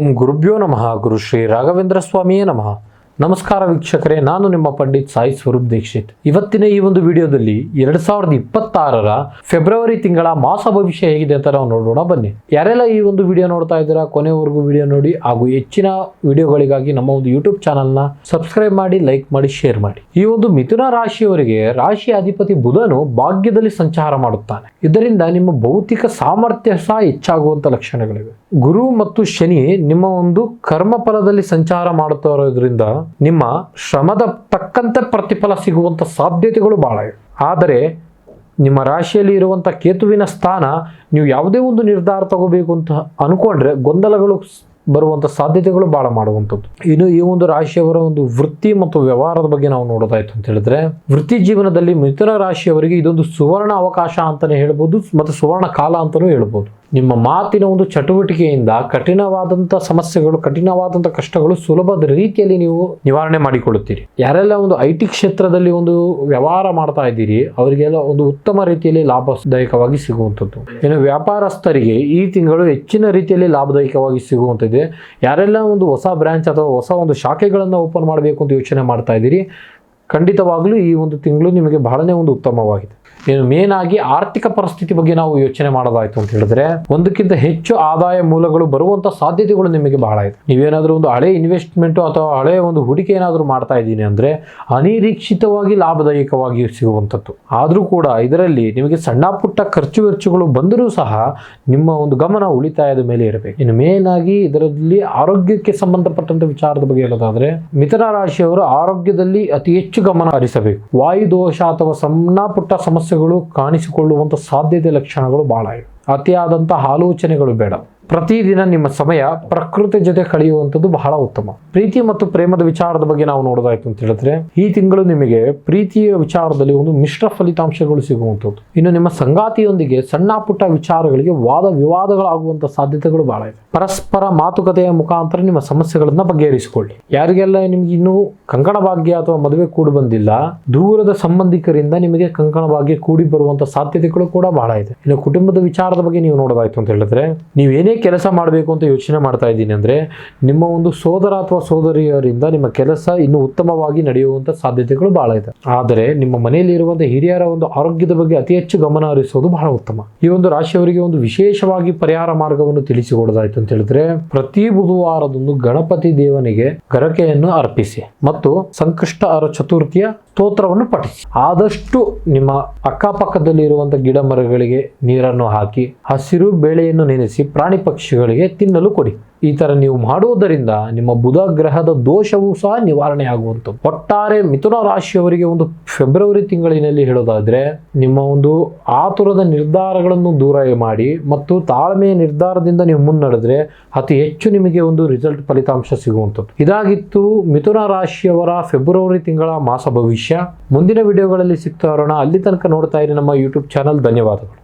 ಓಂ ಗುರುಭ್ಯೋ ನಮಃ. ಗುರು ಶ್ರೀ ರಾಘವೇಂದ್ರ ಸ್ವಾಮಿಯೇ ನಮಃ. ನಮಸ್ಕಾರ ವೀಕ್ಷಕರೇ, ನಾನು ನಿಮ್ಮ ಪಂಡಿತ್ ಸಾಯಿ ಸ್ವರೂಪ್ ದೀಕ್ಷಿತ್. ಇವತ್ತಿನ ಈ ಒಂದು ವಿಡಿಯೋದಲ್ಲಿ 2026ರ ಫೆಬ್ರವರಿ ತಿಂಗಳ ಮಾಸ ಭವಿಷ್ಯ ಹೇಗಿದೆ ಅಂತ ನಾವು ನೋಡೋಣ. ಬನ್ನಿ. ಯಾರೆಲ್ಲ ಈ ಒಂದು ವಿಡಿಯೋ ನೋಡ್ತಾ ಇದ್ದೀರಾ ಕೊನೆವರೆಗೂ ವಿಡಿಯೋ ನೋಡಿ, ಹಾಗೂ ಹೆಚ್ಚಿನ ವಿಡಿಯೋಗಳಿಗಾಗಿ ನಮ್ಮ ಒಂದು ಯೂಟ್ಯೂಬ್ ಚಾನಲ್ನ ಸಬ್ಸ್ಕ್ರೈಬ್ ಮಾಡಿ, ಲೈಕ್ ಮಾಡಿ, ಶೇರ್ ಮಾಡಿ. ಈ ಒಂದು ಮಿಥುನ ರಾಶಿಯವರಿಗೆ ರಾಶಿ ಅಧಿಪತಿ ಬುಧನು ಭಾಗ್ಯದಲ್ಲಿ ಸಂಚಾರ ಮಾಡುತ್ತಾನೆ. ಇದರಿಂದ ನಿಮ್ಮ ಭೌತಿಕ ಸಾಮರ್ಥ್ಯ ಸಹ ಹೆಚ್ಚಾಗುವಂತ ಲಕ್ಷಣಗಳಿವೆ. ಗುರು ಮತ್ತು ಶನಿ ನಿಮ್ಮ ಒಂದು ಕರ್ಮ ಫಲದಲ್ಲಿ ಸಂಚಾರ ಮಾಡುತ್ತಾ ಇರೋದ್ರಿಂದ ನಿಮ್ಮ ಶ್ರಮದ ತಕ್ಕಂತೆ ಪ್ರತಿಫಲ ಸಿಗುವಂತ ಸಾಧ್ಯತೆಗಳು ಬಹಳ ಇವೆ. ಆದರೆ ನಿಮ್ಮ ರಾಶಿಯಲ್ಲಿ ಇರುವಂತ ಕೇತುವಿನ ಸ್ಥಾನ, ನೀವು ಯಾವುದೇ ಒಂದು ನಿರ್ಧಾರ ತಗೋಬೇಕು ಅಂತ ಅನ್ಕೊಂಡ್ರೆ ಗೊಂದಲಗಳು ಬರುವಂತ ಸಾಧ್ಯತೆಗಳು ಬಹಳ ಮಾಡುವಂಥದ್ದು. ಇನ್ನು ಈ ಒಂದು ರಾಶಿಯವರ ಒಂದು ವೃತ್ತಿ ಮತ್ತು ವ್ಯವಹಾರದ ಬಗ್ಗೆ ನಾವು ನೋಡೋದಾಯ್ತು ಅಂತ ಹೇಳಿದ್ರೆ, ವೃತ್ತಿ ಜೀವನದಲ್ಲಿ ಮಿಥುನ ರಾಶಿಯವರಿಗೆ ಇದೊಂದು ಸುವರ್ಣ ಅವಕಾಶ ಅಂತಾನೆ ಹೇಳ್ಬೋದು, ಮತ್ತು ಸುವರ್ಣ ಕಾಲ ಅಂತಾನೂ ಹೇಳ್ಬೋದು. ನಿಮ್ಮ ಮಾತಿನ ಒಂದು ಚಟುವಟಿಕೆಯಿಂದ ಕಠಿಣವಾದಂಥ ಸಮಸ್ಯೆಗಳು, ಕಠಿಣವಾದಂಥ ಕಷ್ಟಗಳು ಸುಲಭದ ರೀತಿಯಲ್ಲಿ ನೀವು ನಿವಾರಣೆ ಮಾಡಿಕೊಳ್ಳುತ್ತೀರಿ. ಯಾರೆಲ್ಲ ಒಂದು IT ಕ್ಷೇತ್ರದಲ್ಲಿ ಒಂದು ವ್ಯವಹಾರ ಮಾಡ್ತಾ ಇದ್ದೀರಿ, ಅವರಿಗೆಲ್ಲ ಒಂದು ಉತ್ತಮ ರೀತಿಯಲ್ಲಿ ಲಾಭದಾಯಕವಾಗಿ ಸಿಗುವಂಥದ್ದು. ಇನ್ನು ವ್ಯಾಪಾರಸ್ಥರಿಗೆ ಈ ತಿಂಗಳು ಹೆಚ್ಚಿನ ರೀತಿಯಲ್ಲಿ ಲಾಭದಾಯಕವಾಗಿ ಸಿಗುವಂಥದ್ದು. ಯಾರೆಲ್ಲ ಒಂದು ಹೊಸ ಬ್ರಾಂಚ್ ಅಥವಾ ಹೊಸ ಒಂದು ಶಾಖೆಗಳನ್ನು ಓಪನ್ ಮಾಡಬೇಕು ಅಂತ ಯೋಚನೆ ಮಾಡ್ತಾ ಇದ್ದೀರಿ, ಖಂಡಿತವಾಗ್ಲೂ ಈ ಒಂದು ತಿಂಗಳು ನಿಮಗೆ ಬಹಳನೇ ಒಂದು ಉತ್ತಮವಾಗಿದೆ. ಏನು ಮೇನ್ ಆಗಿ ಆರ್ಥಿಕ ಪರಿಸ್ಥಿತಿ ಬಗ್ಗೆ ನಾವು ಯೋಚನೆ ಮಾಡೋದಾಯ್ತು ಅಂತ ಹೇಳಿದ್ರೆ, ಒಂದಕ್ಕಿಂತ ಹೆಚ್ಚು ಆದಾಯ ಮೂಲಗಳು ಬರುವಂತ ಸಾಧ್ಯತೆಗಳು ನಿಮಗೆ ಬಹಳ ಇದೆ. ನೀವೇನಾದ್ರೂ ಒಂದು ಹಳೆ ಇನ್ವೆಸ್ಟ್ಮೆಂಟ್ ಅಥವಾ ಹಳೆ ಒಂದು ಹೂಡಿಕೆ ಏನಾದರೂ ಮಾಡ್ತಾ ಇದ್ದೀನಿ ಅಂದ್ರೆ ಅನಿರೀಕ್ಷಿತವಾಗಿ ಲಾಭದಾಯಕವಾಗಿ ಸಿಗುವಂಥದ್ದು. ಆದರೂ ಕೂಡ ಇದರಲ್ಲಿ ನಿಮಗೆ ಸಣ್ಣ ಪುಟ್ಟ ಖರ್ಚು ವೆಚ್ಚಗಳು ಬಂದರೂ ಸಹ ನಿಮ್ಮ ಒಂದು ಗಮನ ಉಳಿತಾಯದ ಮೇಲೆ ಇರಬೇಕು. ಇನ್ನು ಮೇನ್ ಆಗಿ ಇದರಲ್ಲಿ ಆರೋಗ್ಯಕ್ಕೆ ಸಂಬಂಧಪಟ್ಟಂತ ವಿಚಾರದ ಬಗ್ಗೆ ಹೇಳೋದಾದ್ರೆ, ಮಿಥುನ ರಾಶಿಯವರು ಆರೋಗ್ಯದಲ್ಲಿ ಅತಿ ಹೆಚ್ಚು ಗಮನ ಹರಿಸಬೇಕು. ವಾಯುದೋಷ ಅಥವಾ ಸಣ್ಣ ಪುಟ್ಟ ಸಮಸ್ಯೆಗಳು ಕಾಣಿಸಿಕೊಳ್ಳುವಂತ ಸಾಧ್ಯತೆ ಲಕ್ಷಣಗಳು ಬಹಳ ಇವೆ. ಅತಿಯಾದಂತಹ ಆಲೋಚನೆಗಳು ಬೇಡ. ಪ್ರತಿದಿನ ನಿಮ್ಮ ಸಮಯ ಪ್ರಕೃತಿ ಜೊತೆ ಕಳೆಯುವಂಥದ್ದು ಬಹಳ ಉತ್ತಮ. ಪ್ರೀತಿ ಮತ್ತು ಪ್ರೇಮದ ವಿಚಾರದ ಬಗ್ಗೆ ನಾವು ನೋಡೋದಾಯ್ತು ಅಂತ ಹೇಳಿದ್ರೆ, ಈ ತಿಂಗಳು ನಿಮಗೆ ಪ್ರೀತಿಯ ವಿಚಾರದಲ್ಲಿ ಒಂದು ಮಿಶ್ರ ಫಲಿತಾಂಶಗಳು ಸಿಗುವಂಥದ್ದು. ಇನ್ನು ನಿಮ್ಮ ಸಂಗಾತಿಯೊಂದಿಗೆ ಸಣ್ಣ ಪುಟ್ಟ ವಿಚಾರಗಳಿಗೆ ವಾದ ವಿವಾದಗಳಾಗುವಂತ ಸಾಧ್ಯತೆಗಳು ಬಹಳ ಇದೆ. ಪರಸ್ಪರ ಮಾತುಕತೆಯ ಮುಖಾಂತರ ನಿಮ್ಮ ಸಮಸ್ಯೆಗಳನ್ನ ಬಗೆಹರಿಸಿಕೊಳ್ಳಿ. ಯಾರಿಗೆಲ್ಲ ನಿಮ್ಗೆ ಇನ್ನೂ ಕಂಕಣ ಭಾಗ್ಯ ಅಥವಾ ಮದುವೆ ಕೂಡಿ ಬಂದಿಲ್ಲ, ದೂರದ ಸಂಬಂಧಿಕರಿಂದ ನಿಮಗೆ ಕಂಕಣ ಭಾಗ್ಯ ಕೂಡಿ ಬರುವಂತ ಸಾಧ್ಯತೆಗಳು ಕೂಡ ಬಹಳ ಇದೆ. ಇನ್ನು ಕುಟುಂಬದ ವಿಚಾರದ ಬಗ್ಗೆ ನೀವು ನೋಡೋದಾಯ್ತು ಅಂತ ಹೇಳಿದ್ರೆ, ನೀವೇನೇ ಕೆಲಸ ಮಾಡಬೇಕು ಅಂತ ಯೋಚನೆ ಮಾಡ್ತಾ ಇದ್ದೀನಿ ಅಂದ್ರೆ ನಿಮ್ಮ ಒಂದು ಸೋದರ ಅಥವಾ ಸೋದರಿಯರಿಂದ ನಿಮ್ಮ ಕೆಲಸ ಇನ್ನು ಉತ್ತಮವಾಗಿ ನಡೆಯುವಂತ ಸಾಧ್ಯತೆಗಳು ಬಹಳ ಇದೆ. ಆದರೆ ನಿಮ್ಮ ಮನೆಯಲ್ಲಿ ಇರುವಂತಹ ಹಿರಿಯರ ಒಂದು ಆರೋಗ್ಯದ ಬಗ್ಗೆ ಅತಿ ಹೆಚ್ಚು ಗಮನ ಹರಿಸೋದು ಬಹಳ ಉತ್ತಮ. ಈ ಒಂದು ರಾಶಿಯವರಿಗೆ ಒಂದು ವಿಶೇಷವಾಗಿ ಪರಿಹಾರ ಮಾರ್ಗವನ್ನು ತಿಳಿಸಿಕೊಡೋದಾಯ್ತು ಅಂತ ಹೇಳಿದ್ರೆ, ಪ್ರತಿ ಬುಧವಾರದಂದು ಗಣಪತಿ ದೇವನಿಗೆ ಗರಕೆಯನ್ನು ಅರ್ಪಿಸಿ ಮತ್ತು ಸಂಕಷ್ಟಹರ ಚತುರ್ಥಿಯ ಸ್ತೋತ್ರವನ್ನು ಪಠಿಸಿ. ಆದಷ್ಟು ನಿಮ್ಮ ಅಕ್ಕಪಕ್ಕದಲ್ಲಿ ಇರುವಂತಹ ಗಿಡ ಮರಗಳಿಗೆ ನೀರನ್ನು ಹಾಕಿ, ಹಸಿರು ಬೇಳೆಯನ್ನು ನೆನೆಸಿ ಪ್ರಾಣಿ ಪಕ್ಷಿಗಳಿಗೆ ತಿನ್ನಲು ಕೊಡಿ. ಈ ತರ ನೀವು ಮಾಡುವುದರಿಂದ ನಿಮ್ಮ ಬುಧ ಗ್ರಹದ ದೋಷವೂ ಸಹ ನಿವಾರಣೆ ಆಗುವಂಥದ್ದು. ಒಟ್ಟಾರೆ ಮಿಥುನ ರಾಶಿಯವರಿಗೆ ಒಂದು ಫೆಬ್ರವರಿ ತಿಂಗಳಿನಲ್ಲಿ ಹೇಳೋದಾದ್ರೆ, ನಿಮ್ಮ ಒಂದು ಆತುರದ ನಿರ್ಧಾರಗಳನ್ನು ದೂರ ಮಾಡಿ ಮತ್ತು ತಾಳ್ಮೆಯ ನಿರ್ಧಾರದಿಂದ ನೀವು ಮುನ್ನಡೆದ್ರೆ ಅತಿ ಹೆಚ್ಚು ನಿಮಗೆ ಒಂದು ರಿಸಲ್ಟ್ ಫಲಿತಾಂಶ ಸಿಗುವಂಥದ್ದು. ಇದಾಗಿತ್ತು ಮಿಥುನ ರಾಶಿಯವರ ಫೆಬ್ರವರಿ ತಿಂಗಳ ಮಾಸ ಭವಿಷ್ಯ. ಮುಂದಿನ ವಿಡಿಯೋಗಳಲ್ಲಿ ಸಿಗ್ತಾ ಇರೋಣ. ಅಲ್ಲಿ ತನಕ ನೋಡ್ತಾ ಇರಿ ನಮ್ಮ ಯೂಟ್ಯೂಬ್ ಚಾನಲ್. ಧನ್ಯವಾದಗಳು.